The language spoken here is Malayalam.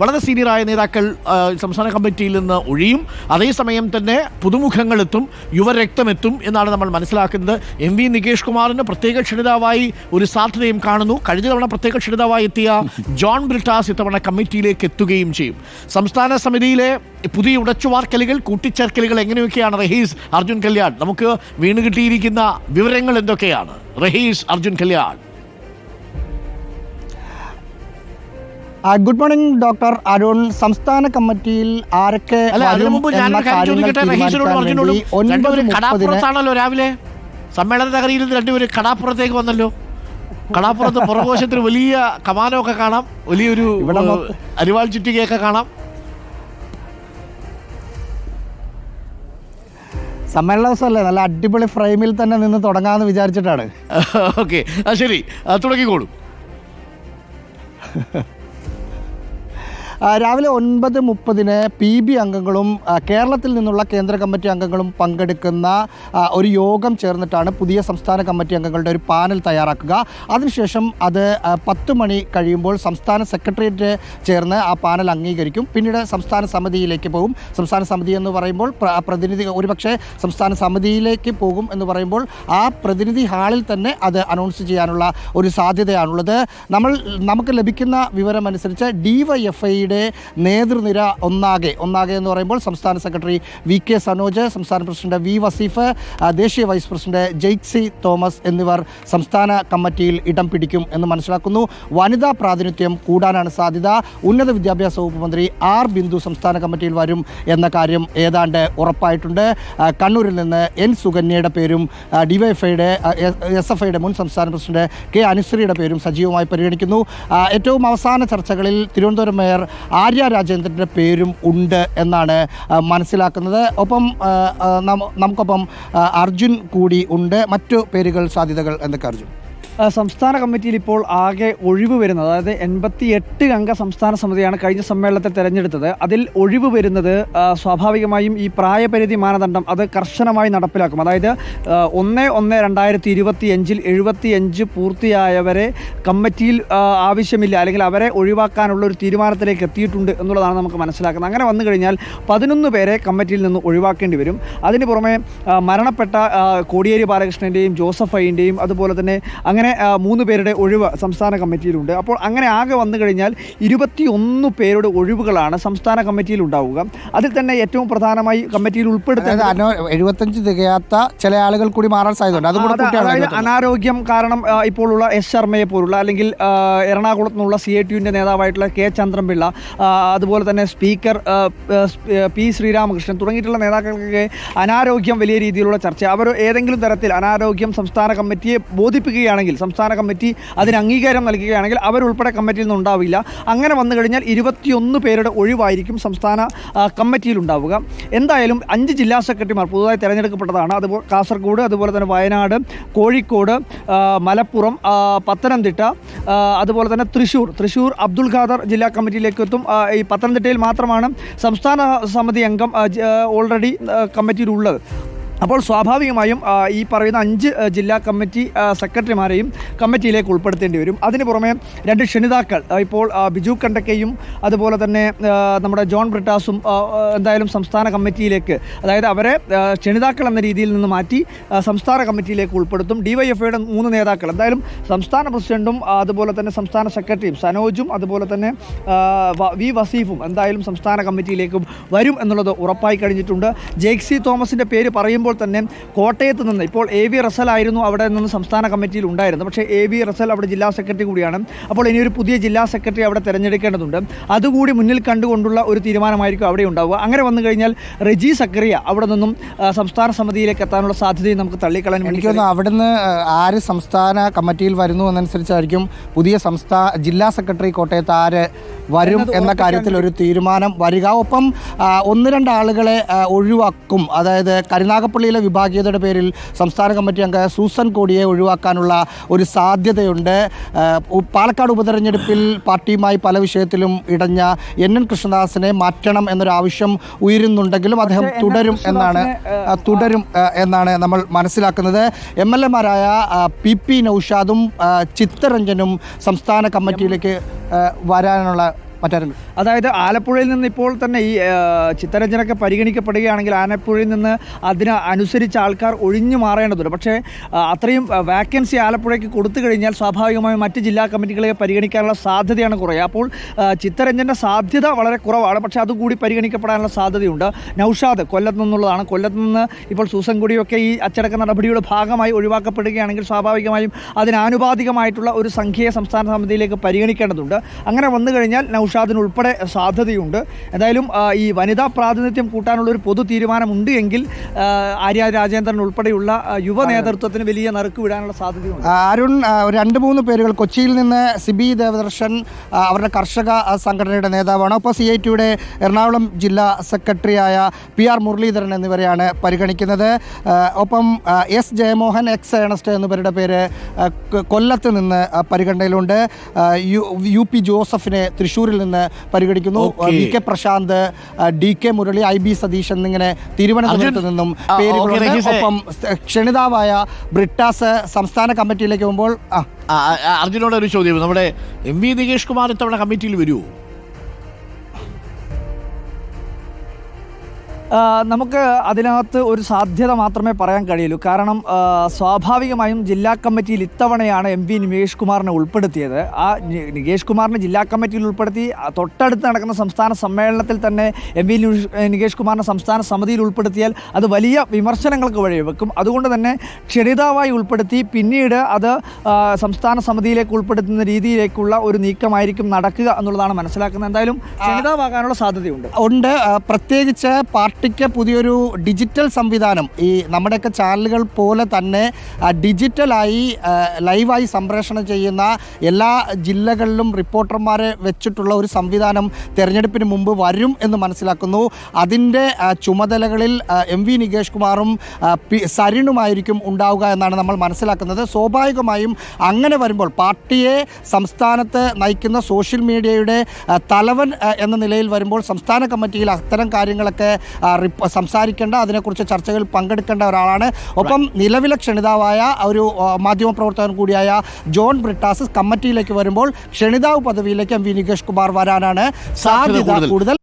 വളരെ സീനിയറായ നേതാക്കൾ സംസ്ഥാന കമ്മിറ്റിയിൽ നിന്ന് ഒഴിയും. അതേസമയം തന്നെ പുതുമുഖങ്ങളെത്തും, യുവരക്തമെത്തും എന്നാണ് നമ്മൾ മനസ്സിലാക്കുന്നത്. എം വി നികേഷ് കുമാറിന് പ്രത്യേക ക്ഷണിതാവായി ഒരു സാധ്യതയും കാണുന്നു. കഴിഞ്ഞ തവണ പ്രത്യേക ക്ഷണിതാവായി എത്തിയ ജോൺ ബ്രിട്ടാസ് ഇത്തവണ കമ്മിറ്റിയിലേക്ക് എത്തുകയും ചെയ്യും. സംസ്ഥാന സമിതിയിലെ പുതിയ ഉടച്ചുവാർക്കലുകൾ, കൂട്ടിച്ചേർക്കലുകൾ എങ്ങനെയൊക്കെയാണ് റഹീസ്, അർജുൻ കല്യാൺ? നമുക്ക് വീണ് കിട്ടിയിരിക്കുന്ന വിവരങ്ങൾ എന്തൊക്കെയാണ്? Rahees, Arjun Kalyan. Good morning doctor Arun. സംസ്ഥാന കമ്മിറ്റിയിൽ ആരൊക്കെ കടാപ്പുറത്താണല്ലോ രാവിലെ സമ്മേളന നഗരിയിൽ നിന്ന് രണ്ടുപേര് കടാപ്പുറത്തേക്ക് വന്നല്ലോ. കടാപ്പുറത്ത് പുറകോശത്തിന് വലിയ കമാനമൊക്കെ കാണാം, വലിയൊരു അരിവാൾ ചുറ്റികയൊക്കെ കാണാം. സമ്മേളന ദിവസമല്ലേ, നല്ല അടിപൊളി ഫ്രെയിമിൽ തന്നെ നിന്ന് തുടങ്ങാമെന്ന് വിചാരിച്ചിട്ടാണ്. ഓക്കെ, ശരി, തുടങ്ങിക്കോളൂ. രാവിലെ 9:30 PB അംഗങ്ങളും കേരളത്തിൽ നിന്നുള്ള കേന്ദ്ര കമ്മിറ്റി അംഗങ്ങളും പങ്കെടുക്കുന്ന ഒരു യോഗം ചേർന്നിട്ടാണ് പുതിയ സംസ്ഥാന കമ്മിറ്റി അംഗങ്ങളുടെ ഒരു പാനൽ തയ്യാറാക്കുക. അതിനുശേഷം അത് 10 മണി കഴിയുമ്പോൾ സംസ്ഥാന സെക്രട്ടേറിയറ്റ് ചേർന്ന് ആ പാനൽ അംഗീകരിക്കും. പിന്നീട് സംസ്ഥാന സമിതിയിലേക്ക് പോകും. സംസ്ഥാന സമിതി എന്ന് പറയുമ്പോൾ പ്രതിനിധി ഒരുപക്ഷെ സംസ്ഥാന സമിതിയിലേക്ക് പോകും എന്ന് പറയുമ്പോൾ ആ പ്രതിനിധി ഹാളിൽ തന്നെ അത് അനൗൺസ് ചെയ്യാനുള്ള ഒരു സാധ്യതയാണുള്ളത്. നമുക്ക് ലഭിക്കുന്ന വിവരമനുസരിച്ച് DYFIയുടെ നേതൃനിര ഒന്നാകെ എന്ന് പറയുമ്പോൾ സംസ്ഥാന സെക്രട്ടറി VK സനോജ്, സംസ്ഥാന പ്രസിഡന്റ് V വസീഫ്, ദേശീയ വൈസ് പ്രസിഡന്റ് ജെയ്സി തോമസ് എന്നിവർ സംസ്ഥാന കമ്മിറ്റിയിൽ ഇടം പിടിക്കും എന്ന് മനസ്സിലാക്കുന്നു. വനിതാ പ്രാതിനിധ്യം കൂടാനാണ് സാധ്യത. ഉന്നത വിദ്യാഭ്യാസ വകുപ്പ് മന്ത്രി R ബിന്ദു സംസ്ഥാന കമ്മിറ്റിയിൽ വരും എന്ന കാര്യം ഏതാണ്ട് ഉറപ്പായിട്ടുണ്ട്. കണ്ണൂരിൽ നിന്ന് N സുകന്യയുടെ പേരും DYFIയുടെ SFIയുടെ മുൻ സംസ്ഥാന പ്രസിഡന്റ് K അനുശ്രീയുടെ പേരും സജീവമായി പരിഗണിക്കുന്നു. ഏറ്റവും അവസാന ചർച്ചകളിൽ തിരുവനന്തപുരം മേയർ ആര്യ രാജേന്ദ്രൻ്റെ പേരും ഉണ്ട് എന്നാണ് മനസ്സിലാക്കുന്നത്. ഒപ്പം നമുക്കൊപ്പം അർജുൻ കൂടി ഉണ്ട്. മറ്റു പേരുകൾ, സാധ്യതകൾ എന്തൊക്കെ അർജുൻ? സംസ്ഥാന കമ്മിറ്റിയിൽ ഇപ്പോൾ ആകെ ഒഴിവ് വരുന്നത്, അതായത് 88 അംഗ സംസ്ഥാന സമിതിയാണ് കഴിഞ്ഞ സമ്മേളനത്തിൽ തിരഞ്ഞെടുത്തത്. അതിൽ ഒഴിവ് വരുന്നത് സ്വാഭാവികമായും ഈ പ്രായപരിധി മാനദണ്ഡം അത് കർശനമായി നടപ്പിലാക്കും. അതായത് 1/1/2025 75 പൂർത്തിയായവരെ കമ്മിറ്റിയിൽ ആവശ്യമില്ല, അല്ലെങ്കിൽ അവരെ ഒഴിവാക്കാനുള്ള ഒരു തീരുമാനത്തിലേക്ക് എത്തിയിട്ടുണ്ട് എന്നുള്ളതാണ് നമുക്ക് മനസ്സിലാക്കുന്നത്. അങ്ങനെ വന്നു കഴിഞ്ഞാൽ 11 പേരെ കമ്മിറ്റിയിൽ നിന്ന് ഒഴിവാക്കേണ്ടി വരും. അതിന് പുറമെ മരണപ്പെട്ട കോടിയേരി ബാലകൃഷ്ണൻ്റെയും ജോസഫ് ഐൻ്റെയും അതുപോലെ തന്നെ അങ്ങനെ 3 പേരുടെ ഒഴിവ് സംസ്ഥാന കമ്മിറ്റിയിലുണ്ട്. അപ്പോൾ അങ്ങനെ ആകെ വന്നു കഴിഞ്ഞാൽ 21 പേരുടെ ഒഴിവുകളാണ് സംസ്ഥാന കമ്മിറ്റിയിൽ ഉണ്ടാവുക. അതിൽ തന്നെ ഏറ്റവും പ്രധാനമായി കമ്മിറ്റിയിൽ ഉൾപ്പെടുത്തുന്നത് 75 തികയാത്ത ചില ആളുകൾ കൂടി മാറാൻ സാധ്യതയുണ്ട്. അതായത് അനാരോഗ്യം കാരണം ഇപ്പോഴുള്ള S ശർമ്മയെ പോലുള്ള, അല്ലെങ്കിൽ എറണാകുളത്ത് നിന്നുള്ള CITUവിൻ്റെ നേതാവായിട്ടുള്ള K ചന്ദ്രൻപിള്ള, അതുപോലെ തന്നെ സ്പീക്കർ P ശ്രീരാമകൃഷ്ണൻ തുടങ്ങിയിട്ടുള്ള നേതാക്കൾക്കൊക്കെ അനാരോഗ്യം വലിയ രീതിയിലുള്ള ചർച്ച. അവർ ഏതെങ്കിലും തരത്തിൽ അനാരോഗ്യം സംസ്ഥാന കമ്മിറ്റിയെ ബോധിപ്പിക്കുകയാണെങ്കിൽ, സംസ്ഥാന കമ്മിറ്റി അതിന് അംഗീകാരം നൽകുകയാണെങ്കിൽ അവരുൾപ്പെടെ കമ്മിറ്റിയിൽ നിന്ന് ഉണ്ടാവില്ല. അങ്ങനെ വന്നു കഴിഞ്ഞാൽ 21 പേരുടെ ഒഴിവായിരിക്കും സംസ്ഥാന കമ്മിറ്റിയിൽ ഉണ്ടാവുക. എന്തായാലും 5 ജില്ലാ സെക്രട്ടറിമാർ പുതുതായി തിരഞ്ഞെടുക്കപ്പെട്ടതാണ്. അതുപോലെ കാസർഗോഡ്, അതുപോലെ തന്നെ വയനാട്, കോഴിക്കോട്, മലപ്പുറം, പത്തനംതിട്ട, അതുപോലെ തന്നെ തൃശ്ശൂർ അബ്ദുൽ ഖാദർ ജില്ലാ കമ്മിറ്റിയിലേക്ക് എത്തും. ഈ പത്തനംതിട്ടയിൽ മാത്രമാണ് സംസ്ഥാന സമിതി അംഗം ഓൾറെഡി കമ്മിറ്റിയിലുള്ളത്. അപ്പോൾ സ്വാഭാവികമായും ഈ പറയുന്ന 5 ജില്ലാ കമ്മിറ്റി സെക്രട്ടറിമാരെയും കമ്മിറ്റിയിലേക്ക് ഉൾപ്പെടുത്തേണ്ടി വരും. അതിന് പുറമെ 2 ക്ഷണിതാക്കൾ, ഇപ്പോൾ ബിജു കണ്ടക്കയും അതുപോലെ തന്നെ നമ്മുടെ ജോൺ ബ്രിട്ടാസും എന്തായാലും സംസ്ഥാന കമ്മിറ്റിയിലേക്ക്, അതായത് അവരെ ക്ഷണിതാക്കൾ എന്ന രീതിയിൽ നിന്ന് മാറ്റി സംസ്ഥാന കമ്മിറ്റിയിലേക്ക് ഉൾപ്പെടുത്തും. DYFIയുടെ 3 നേതാക്കൾ, എന്തായാലും സംസ്ഥാന പ്രസിഡന്റും അതുപോലെ തന്നെ സംസ്ഥാന സെക്രട്ടറിയും സനോജും അതുപോലെ തന്നെ V വസീഫും എന്തായാലും സംസ്ഥാന കമ്മിറ്റിയിലേക്കും വരും എന്നുള്ളത് ഉറപ്പായി കഴിഞ്ഞിട്ടുണ്ട്. ജെയ്സി തോമസിൻ്റെ പേര് പറയുമ്പോൾ തന്നെ കോട്ടയത്ത് നിന്ന്, ഇപ്പോൾ AV റസൽ ആയിരുന്നു അവിടെ നിന്ന് സംസ്ഥാന കമ്മിറ്റിയിൽ ഉണ്ടായിരുന്നു, പക്ഷേ AV റസൽ അവിടെ ജില്ലാ സെക്രട്ടറി കൂടിയാണ്. അപ്പോൾ ഇനിയൊരു പുതിയ ജില്ലാ സെക്രട്ടറി അവിടെ തിരഞ്ഞെടുക്കേണ്ടതുണ്ട്. അതുകൂടി മുന്നിൽ കണ്ടുകൊണ്ടുള്ള ഒരു തീരുമാനമായിരിക്കും അവിടെ ഉണ്ടാവുക. അങ്ങനെ വന്നു കഴിഞ്ഞാൽ റെജി സക്കറിയ അവിടെ നിന്നും സംസ്ഥാന സമിതിയിലേക്ക് എത്താനുള്ള സാധ്യതയും നമുക്ക് തള്ളിക്കളയാൻ വേണ്ടി. അവിടുന്ന് ആര് സംസ്ഥാന കമ്മിറ്റിയിൽ വരുന്നു എന്നനുസരിച്ചായിരിക്കും പുതിയ ജില്ലാ സെക്രട്ടറി കോട്ടയത്ത് ആര് വരും എന്ന കാര്യത്തിൽ ഒരു തീരുമാനം വരിക. ഒപ്പം 1-2 ആളുകളെ ഒഴിവാക്കും. അതായത് കരുനാഗപ്പള്ളിയിലെ വിഭാഗീയതയുടെ പേരിൽ സംസ്ഥാന കമ്മിറ്റി അംഗ സൂസൻ കോടിയെ ഒഴിവാക്കാനുള്ള ഒരു സാധ്യതയുണ്ട്. പാലക്കാട് ഉപതെരഞ്ഞെടുപ്പിൽ പാർട്ടിയുമായി പല വിഷയത്തിലും ഇടഞ്ഞ NN കൃഷ്ണദാസിനെ മാറ്റണം എന്നൊരാവശ്യം ഉയരുന്നുണ്ടെങ്കിലും അദ്ദേഹം തുടരും എന്നാണ് നമ്മൾ മനസ്സിലാക്കുന്നത്. MLA മാരായ PP നൌഷാദും ചിത്തരഞ്ജനും സംസ്ഥാന കമ്മിറ്റിയിലേക്ക് വരാനുള്ള മറ്റാരെങ്കിലും? അതായത് ആലപ്പുഴയിൽ നിന്ന് ഇപ്പോൾ തന്നെ ഈ ചിത്തരഞ്ജനൊക്കെ പരിഗണിക്കപ്പെടുകയാണെങ്കിൽ ആലപ്പുഴയിൽ നിന്ന് അതിന് അനുസരിച്ച് ആൾക്കാർ ഒഴിഞ്ഞു മാറേണ്ടതുണ്ട്. പക്ഷേ അത്രയും വാക്കൻസി ആലപ്പുഴയ്ക്ക് കൊടുത്തു കഴിഞ്ഞാൽ സ്വാഭാവികമായും മറ്റ് ജില്ലാ കമ്മിറ്റികളെ പരിഗണിക്കാനുള്ള സാധ്യതയാണ് കുറയുക. അപ്പോൾ ചിത്തരഞ്ജൻ്റെ സാധ്യത വളരെ കുറവാണ്. പക്ഷേ അതുകൂടി പരിഗണിക്കപ്പെടാനുള്ള സാധ്യതയുണ്ട്. നൗഷാദ് കൊല്ലത്ത് നിന്നുള്ളതാണ്. കൊല്ലത്ത് നിന്ന് ഇപ്പോൾ സൂസൻ കൊടിയൊക്കെ ഈ അച്ചടക്ക നടപടിയുടെ ഭാഗമായി ഒഴിവാക്കപ്പെടുകയാണെങ്കിൽ സ്വാഭാവികമായും അതിനാനുപാതികമായിട്ടുള്ള ഒരു സംഖ്യയെ സംസ്ഥാന സമിതിയിലേക്ക് പരിഗണിക്കേണ്ടതുണ്ട്. അങ്ങനെ വന്നു കഴിഞ്ഞാൽ നൗഷാദിനുൾപ്പെടെ സാധ്യതയുണ്ട്. എന്തായാലും ഈ വനിതാ പ്രാതിനിധ്യം കൂട്ടാനുള്ള ഒരു പൊതു തീരുമാനമുണ്ട് എങ്കിൽ ആര്യ രാജേന്ദ്രൻ ഉൾപ്പെടെയുള്ള യുവ നേതൃത്വത്തിന് വലിയ നറുക്ക് വിടാനുള്ള സാധ്യതയുണ്ട്. അരുൺ, 2-3 പേരുകൾ കൊച്ചിയിൽ നിന്ന് സിബി ദേവദർശൻ അവരുടെ കർഷക സംഘടനയുടെ നേതാവാണ്. ഒപ്പം CITയുടെ എറണാകുളം ജില്ലാ സെക്രട്ടറിയായ PR മുരളീധരൻ എന്നിവരെയാണ് പരിഗണിക്കുന്നത്. ഒപ്പം S ജയമോഹൻ, X ഏണസ്റ്റ് എന്നിവരുടെ പേര് കൊല്ലത്ത് നിന്ന് പരിഗണനയിലുണ്ട്. UP ജോസഫിനെ തൃശ്ശൂരിൽ നിന്ന് പരിഗണിക്കുന്നു. VK Prashant, DK Murali, IB Satheesh എന്നിങ്ങനെ തിരുവനന്തപുരത്ത് നിന്നും പേരുകളുണ്ട്. ഒപ്പം ക്ഷണിതാവായ ബ്രിട്ടാസ് സംസ്ഥാന കമ്മിറ്റിയിലേക്ക് പോകുമ്പോൾ അർജുനോട് ഒരു ചോദ്യം, നമ്മുടെ MV നികേഷ് കുമാർ ഇത്തവണ കമ്മിറ്റിയിൽ വരുമോ? നമുക്ക് അതിനകത്ത് ഒരു സാധ്യത മാത്രമേ പറയാൻ കഴിയുള്ളൂ. കാരണം സ്വാഭാവികമായും ജില്ലാ കമ്മിറ്റിയിൽ ഇത്തവണയാണ് MV നികേഷ് കുമാറിനെ ഉൾപ്പെടുത്തിയത്. ആ നികേഷ് കുമാറിനെ ജില്ലാ കമ്മിറ്റിയിൽ ഉൾപ്പെടുത്തി തൊട്ടടുത്ത് നടക്കുന്ന സംസ്ഥാന സമ്മേളനത്തിൽ തന്നെ MV നികേഷ് കുമാറിനെ സംസ്ഥാന സമിതിയിൽ ഉൾപ്പെടുത്തിയാൽ അത് വലിയ വിമർശനങ്ങൾക്ക് വഴിവെക്കും. അതുകൊണ്ട് തന്നെ ക്ഷണിതാവായി ഉൾപ്പെടുത്തി പിന്നീട് അത് സംസ്ഥാന സമിതിയിലേക്ക് ഉൾപ്പെടുത്തുന്ന രീതിയിലേക്കുള്ള ഒരു നീക്കമായിരിക്കും നടക്കുക എന്നുള്ളതാണ് മനസ്സിലാക്കുന്നത്. എന്തായാലും ക്ഷണിതാവാകാനുള്ള സാധ്യതയുണ്ട്. പ്രത്യേകിച്ച് പാർട്ടിക്ക് പുതിയൊരു ഡിജിറ്റൽ സംവിധാനം ഈ നമ്മുടെയൊക്കെ ചാനലുകൾ പോലെ തന്നെ ഡിജിറ്റലായി ലൈവായി സംപ്രേഷണം ചെയ്യുന്ന എല്ലാ ജില്ലകളിലും റിപ്പോർട്ടർമാരെ വെച്ചിട്ടുള്ള ഒരു സംവിധാനം തെരഞ്ഞെടുപ്പിന് മുമ്പ് വരും എന്ന് മനസ്സിലാക്കുന്നു. അതിൻ്റെ ചുമതലകളിൽ MV നികേഷ് കുമാറും സരിനുമായിരിക്കും ഉണ്ടാവുക എന്നാണ് നമ്മൾ മനസ്സിലാക്കുന്നത്. സ്വാഭാവികമായും അങ്ങനെ വരുമ്പോൾ പാർട്ടിയെ സംസ്ഥാനത്ത് നയിക്കുന്ന സോഷ്യൽ മീഡിയയുടെ തലവൻ എന്ന നിലയിൽ വരുമ്പോൾ സംസ്ഥാന കമ്മിറ്റിയിൽ അത്തരം കാര്യങ്ങളൊക്കെ സംസാരിക്കേണ്ട, അതിനെക്കുറിച്ച് ചർച്ചകളിൽ പങ്കെടുക്കേണ്ട ഒരാളാണ്. ഒപ്പം നിലവിലെ ക്ഷണിതാവായ ഒരു മാധ്യമപ്രവർത്തകൻ കൂടിയായ ജോൺ ബ്രിട്ടാസ് കമ്മിറ്റിയിലേക്ക് വരുമ്പോൾ ക്ഷണിതാവ് പദവിയിലേക്ക് MV നികേഷ് കുമാർ വരാനാണ് സാധ്യത കൂടുതൽ.